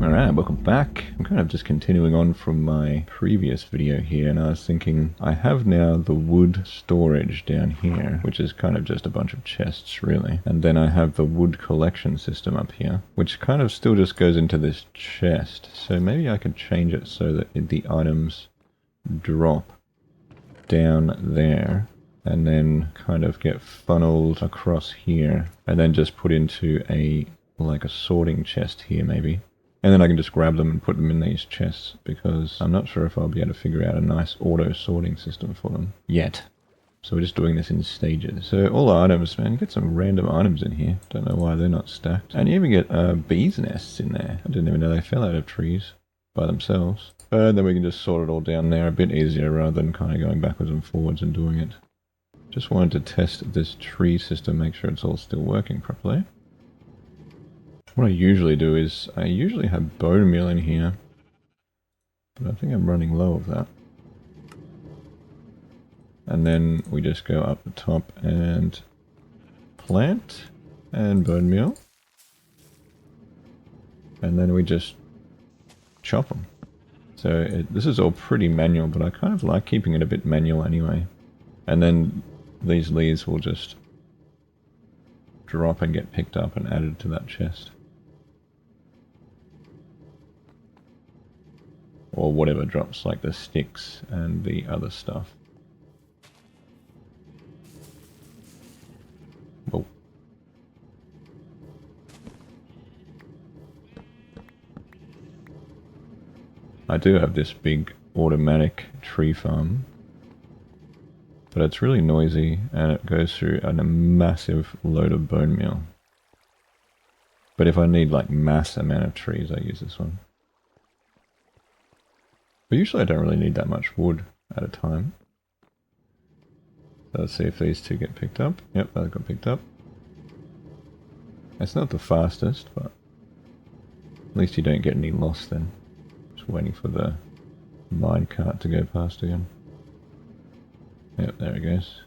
Alright, welcome back. I'm kind of just continuing on from my previous video here, and I was thinking I have now the wood storage down here, which is kind of just a bunch of chests really. And then I have the wood collection system up here, which kind of still just goes into this chest. So maybe I could change it so that the items drop down there and then kind of get funneled across here and then just put into a sorting chest here maybe. And then I can just grab them and put them in these chests, because I'm not sure if I'll be able to figure out a nice auto-sorting system for them yet. So we're just doing this in stages. So all the items, man, you get some random items in here. Don't know why they're not stacked. And you even get bees' nests in there. I didn't even know they fell out of trees by themselves. And then we can just sort it all down there a bit easier rather than kind of going backwards and forwards and doing it. Just wanted to test this tree system, make sure it's all still working properly. What I usually do is, I usually have bone meal in here, but I think I'm running low of that. And then we just go up the top and plant and bone meal. And then we just chop them. So this is all pretty manual, but I kind of like keeping it a bit manual anyway. And then these leaves will just drop and get picked up and added to that chest. Or whatever drops, like the sticks and the other stuff. Whoa. I do have this big automatic tree farm, but it's really noisy and it goes through a massive load of bone meal. But if I need like mass amount of trees, I use this one. But usually I don't really need that much wood at a time. So let's see if these two get picked up. Yep, that got picked up. It's not the fastest, but at least you don't get any loss then. Just waiting for the minecart to go past again. Yep, there it goes.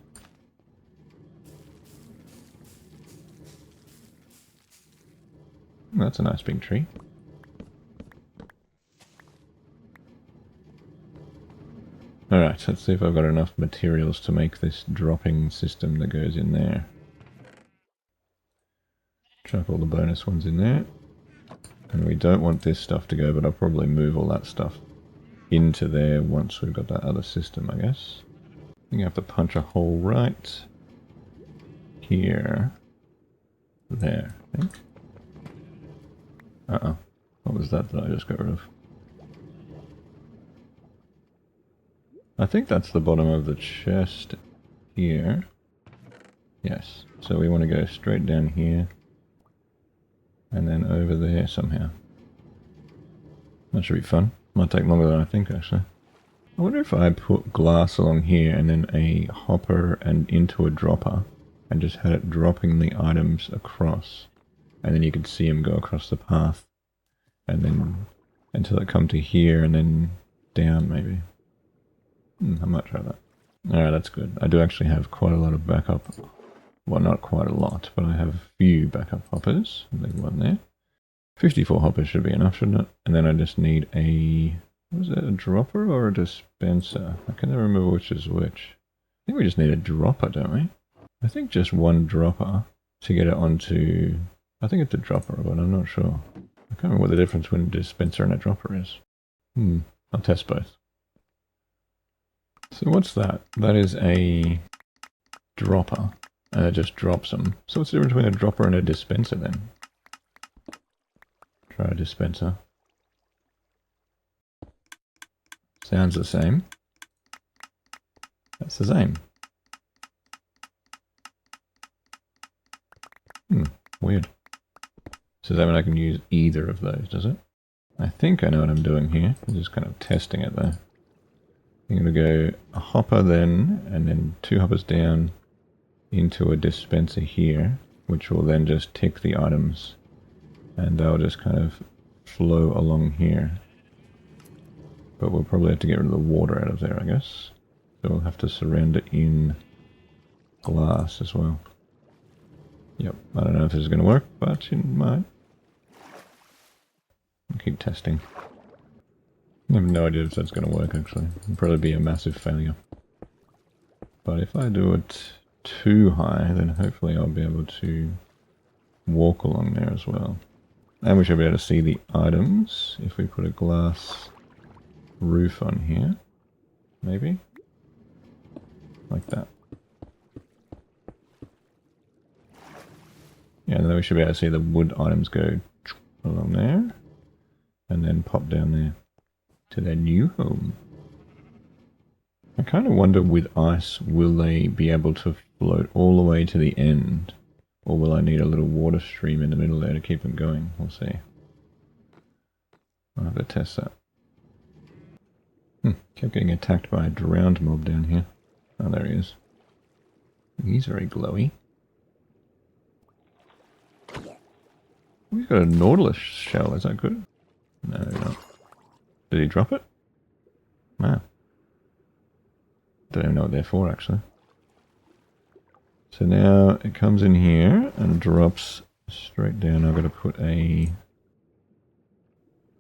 That's a nice big tree. Alright, let's see if I've got enough materials to make this dropping system that goes in there. Chuck all the bonus ones in there. And we don't want this stuff to go, but I'll probably move all that stuff into there once we've got that other system, I guess. I think I have to punch a hole right here. There, I think. Uh-oh. What was that I just got rid of? I think that's the bottom of the chest here. Yes. So we want to go straight down here. And then over there somehow. That should be fun. Might take longer than I think actually. I wonder if I put glass along here and then a hopper and into a dropper. And just had it dropping the items across. And then you could see them go across the path. And then until it come to here and then down maybe. I might try that. Alright, that's good. I do actually have quite a lot of backup. Well, not quite a lot, but I have a few backup hoppers. Leave one there. 54 hoppers should be enough, shouldn't it? And then I just need a... Was it a dropper or a dispenser? I can never remember which is which. I think we just need a dropper, don't we? I think just one dropper to get it onto... I think it's a dropper, but I'm not sure. I can't remember what the difference between a dispenser and a dropper is. I'll test both. So what's that? That is a dropper, and it just drops them. So what's the difference between a dropper and a dispenser then? Try a dispenser. Sounds the same. That's the same. Weird. So that mean I can use either of those, does it? I think I know what I'm doing here. I'm just kind of testing it though. I'm going to go a hopper then, and then 2 hoppers down into a dispenser here, which will then just tick the items, and they'll just kind of flow along here. But we'll probably have to get rid of the water out of there, I guess. So we'll have to surround it in glass as well. Yep, I don't know if this is going to work, but it might. I'll keep testing. I have no idea if that's going to work actually. It'll probably be a massive failure. But if I do it too high, then hopefully I'll be able to walk along there as well. And we should be able to see the items if we put a glass roof on here. Maybe? Like that. Yeah, and then we should be able to see the wood items go along there. And then pop down there to their new home. I kind of wonder with ice, will they be able to float all the way to the end? Or will I need a little water stream in the middle there to keep them going? We'll see. I'll have to test that. Kept getting attacked by a drowned mob down here. Oh, there he is. He's very glowy. He's got a Nautilus shell, is that good? No, not. Did he drop it? No. Don't even know what they're for, actually. So now it comes in here and drops straight down. I've got to put a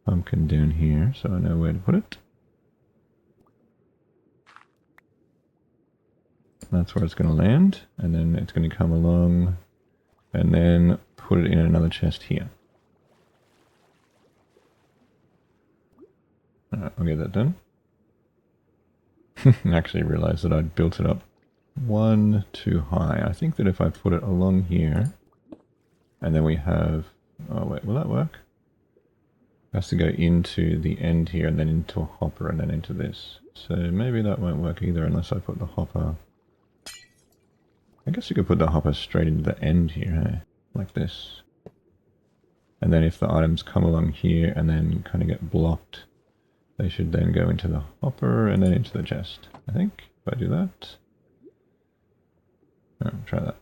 pumpkin down here so I know where to put it. That's where it's going to land, and then it's going to come along and then put it in another chest here. Alright, I'll get that done. I actually realized that I'd built it up one too high. I think that if I put it along here, and then we have... Oh wait, will that work? It has to go into the end here, and then into a hopper, and then into this. So maybe that won't work either unless I put the hopper... I guess you could put the hopper straight into the end here, hey? Like this. And then if the items come along here and then kind of get blocked, they should then go into the hopper and then into the chest. I think, if I do that. Oh, try that.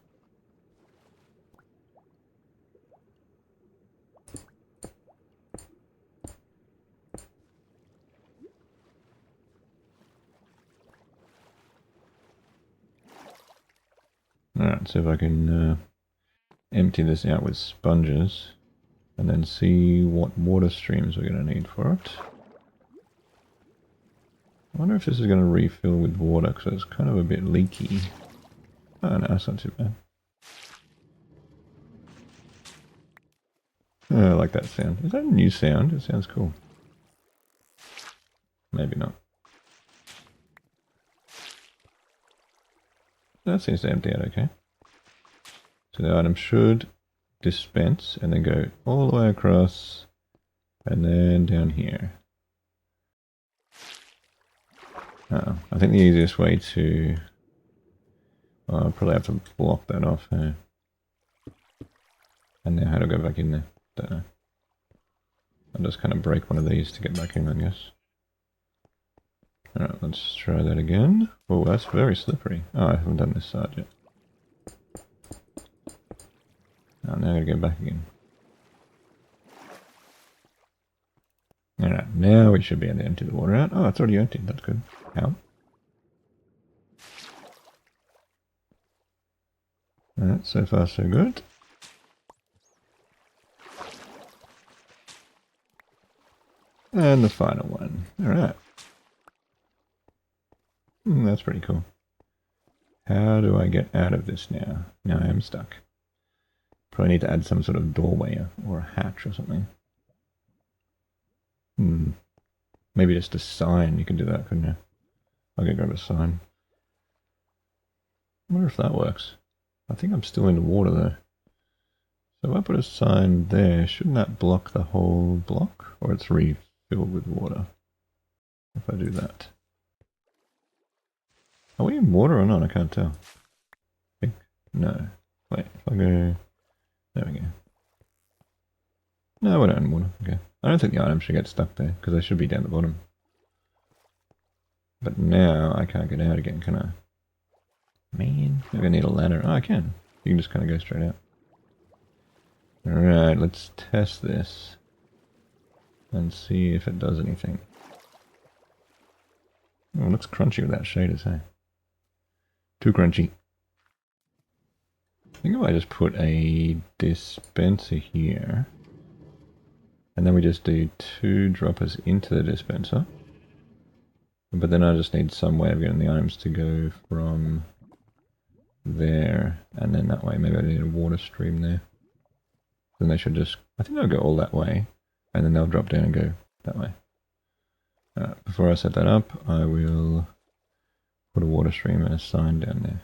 Alright, so if I can empty this out with sponges and then see what water streams we're going to need for it. I wonder if this is going to refill with water because it's kind of a bit leaky. Oh no, that's not too bad. Oh, I like that sound. Is that a new sound? It sounds cool. Maybe not. That seems to empty out okay. So the item should dispense and then go all the way across and then down here. I think the easiest way to... I'll probably have to block that off. And now how to go back in there? Don't know. I'll just kind of break one of these to get back in, I guess. Alright, let's try that again. Oh, that's very slippery. Oh, I haven't done this side yet. Oh, now I gotta go back again. Alright, now we should be able to empty the water out. Oh, it's already emptied. That's good. How? Alright, so far so good. And the final one. Alright. That's pretty cool. How do I get out of this now? Now I am stuck. Probably need to add some sort of doorway or a hatch or something. Maybe just a sign. You can do that, couldn't you? I'll go grab a sign. I wonder if that works. I think I'm still in the water though. So if I put a sign there, shouldn't that block the whole block? Or it's refilled with water? If I do that. Are we in water or not? I can't tell. I think. No. Wait, if I go... There we go. No, we're not in water. Okay. I don't think the items should get stuck there, because they should be down the bottom. But now I can't get out again, can I? Man, maybe I need a ladder. Oh, I can. You can just kind of go straight out. Alright, let's test this. And see if it does anything. Oh, it looks crunchy with that shaders, hey? Too crunchy. I think if I just put a dispenser here, And then we just do 2 droppers into the dispenser. But then I just need some way of getting the items to go from there, and then that way. Maybe I need a water stream there. Then they should just, I think they'll go all that way, and then they'll drop down and go that way. Before I set that up, I will put a water stream and a sign down there.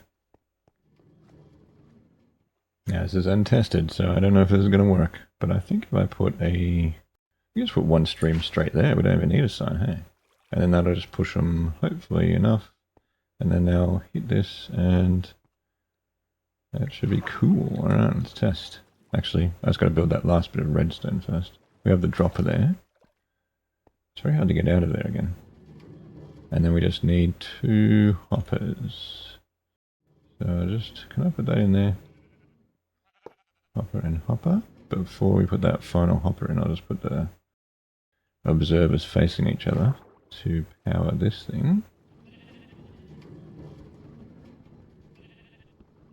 Now this is untested, so I don't know if this is going to work, but I think if I put you just put 1 stream straight there, we don't even need a sign, hey? And then that'll just push them, hopefully, enough. And then they'll hit this, and that should be cool. Alright, let's test. Actually, I just got to build that last bit of redstone first. We have the dropper there. It's very hard to get out of there again. And then we just need 2 hoppers. So just, can I put that in there? Hopper and hopper. But before we put that final hopper in, I'll just put the observers facing each other to power this thing.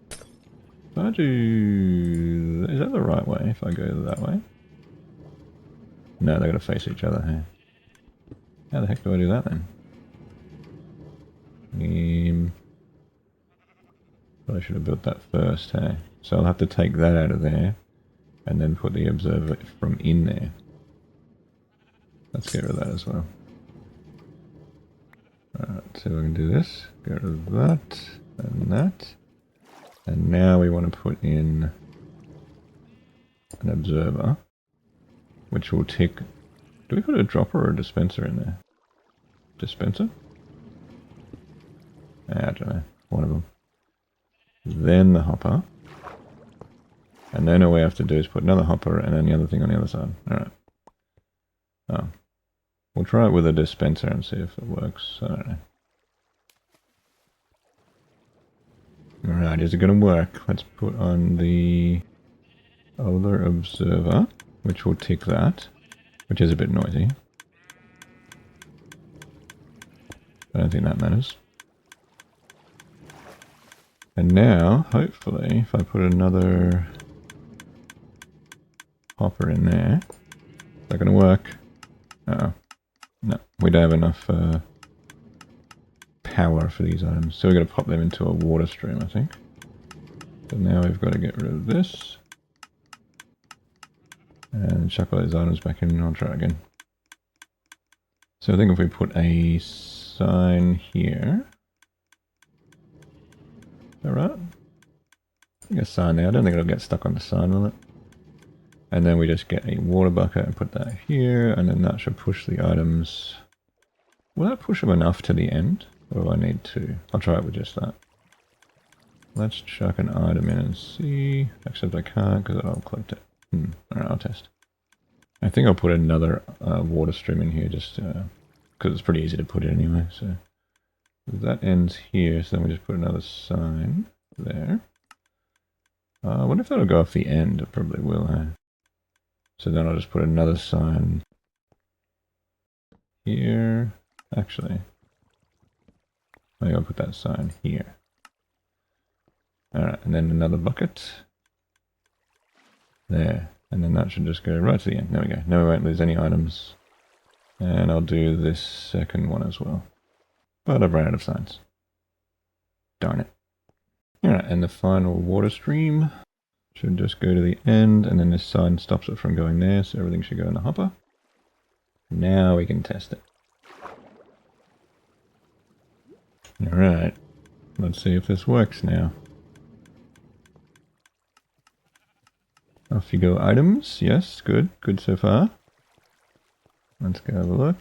If I do... Is that the right way if I go that way? No, they're going to face each other, hey? How the heck do I do that then? But I should have built that first, hey? So I'll have to take that out of there and then put the observer from in there. Let's get rid of that as well. Alright, so we can do this. Get rid of that and that. And now we want to put in an observer, which will tick... Do we put a dropper or a dispenser in there? Dispenser? I don't know. One of them. Then the hopper. And then all we have to do is put another hopper and then the other thing on the other side. Alright. Oh. We'll try it with a dispenser and see if it works. I don't know. Alright, is it going to work? Let's put on the other observer, which will tick that, which is a bit noisy. I don't think that matters. And now, hopefully, if I put another hopper in there, is that going to work? Uh-oh. No, we don't have enough power for these items, so we're going to pop them into a water stream, I think. So now we've got to get rid of this. And chuck all those items back in, and I'll try again. So I think if we put a sign here... Is that right? I think a sign there. I don't think it'll get stuck on the sign, will it? And then we just get a water bucket and put that here, and then that should push the items. Will that push them enough to the end? Or do I need 2? I'll try it with just that. Let's chuck an item in and see. Except I can't because I'll collect it. Alright, I'll test. I think I'll put another water stream in here just because it's pretty easy to put it anyway. So that ends here, so then we just put another sign there. I wonder if that'll go off the end. It probably will, huh? So then I'll just put another sign here. Actually, maybe I'll put that sign here. Alright, and then another bucket. There. And then that should just go right to the end. There we go. Now we won't lose any items. And I'll do this second one as well. But I've run out of signs. Darn it. Alright, and the final water stream should just go to the end, and then this sign stops it from going there, so everything should go in the hopper. Now we can test it. Alright, let's see if this works now. Off you go, items. Yes, good. Good so far. Let's go have a look.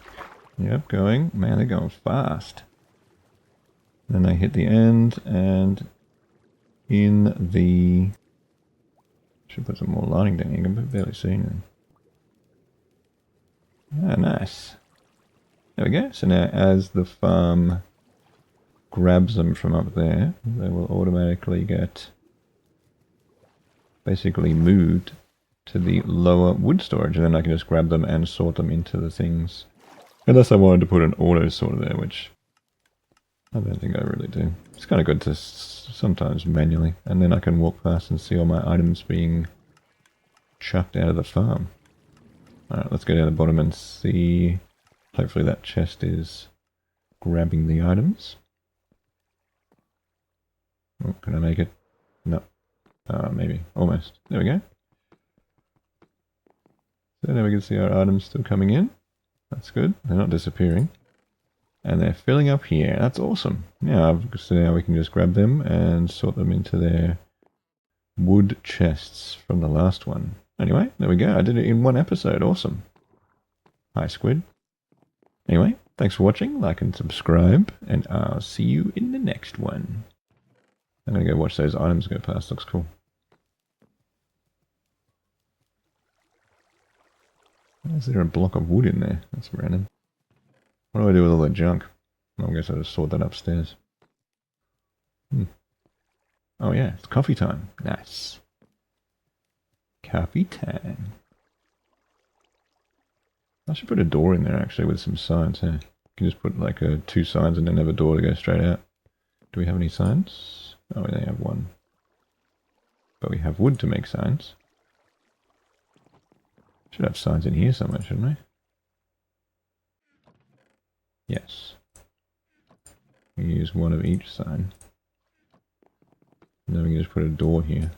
Yep, going. Man, they're going fast. Then they hit the end, and in the... Should put some more lighting down here. You can barely see anything. Ah, nice. There we go. So now as the farm grabs them from up there, they will automatically get basically moved to the lower wood storage, and then I can just grab them and sort them into the things. Unless I wanted to put an auto sorter there, which I don't think I really do. It's kind of good to sometimes manually, and then I can walk past and see all my items being chucked out of the farm. Alright, let's go down the bottom and see. Hopefully that chest is grabbing the items. Oh, can I make it? No. Maybe. Almost. There we go. So now we can see our items still coming in. That's good. They're not disappearing. And they're filling up here. That's awesome. Yeah, so now we can just grab them and sort them into their wood chests from the last one. Anyway, there we go. I did it in one episode. Awesome. Hi, Squid. Anyway, thanks for watching. Like and subscribe. And I'll see you in the next one. I'm going to go watch those items go past. Looks cool. Why is there a block of wood in there? That's random. What do I do with all the junk? I guess I'll just sort that upstairs. Oh yeah, it's coffee time. Nice. Coffee time. I should put a door in there actually with some signs. Huh? You can just put like 2 signs and then have a door to go straight out. Do we have any signs? Oh, we only have 1. But we have wood to make signs. Should have signs in here somewhere, shouldn't we? Yes. We use 1 of each sign. And then we can just put a door here.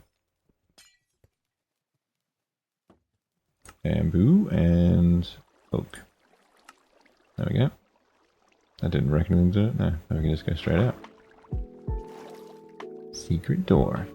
Bamboo and oak. There we go. That didn't reckon into it. No, we can just go straight out. Secret door.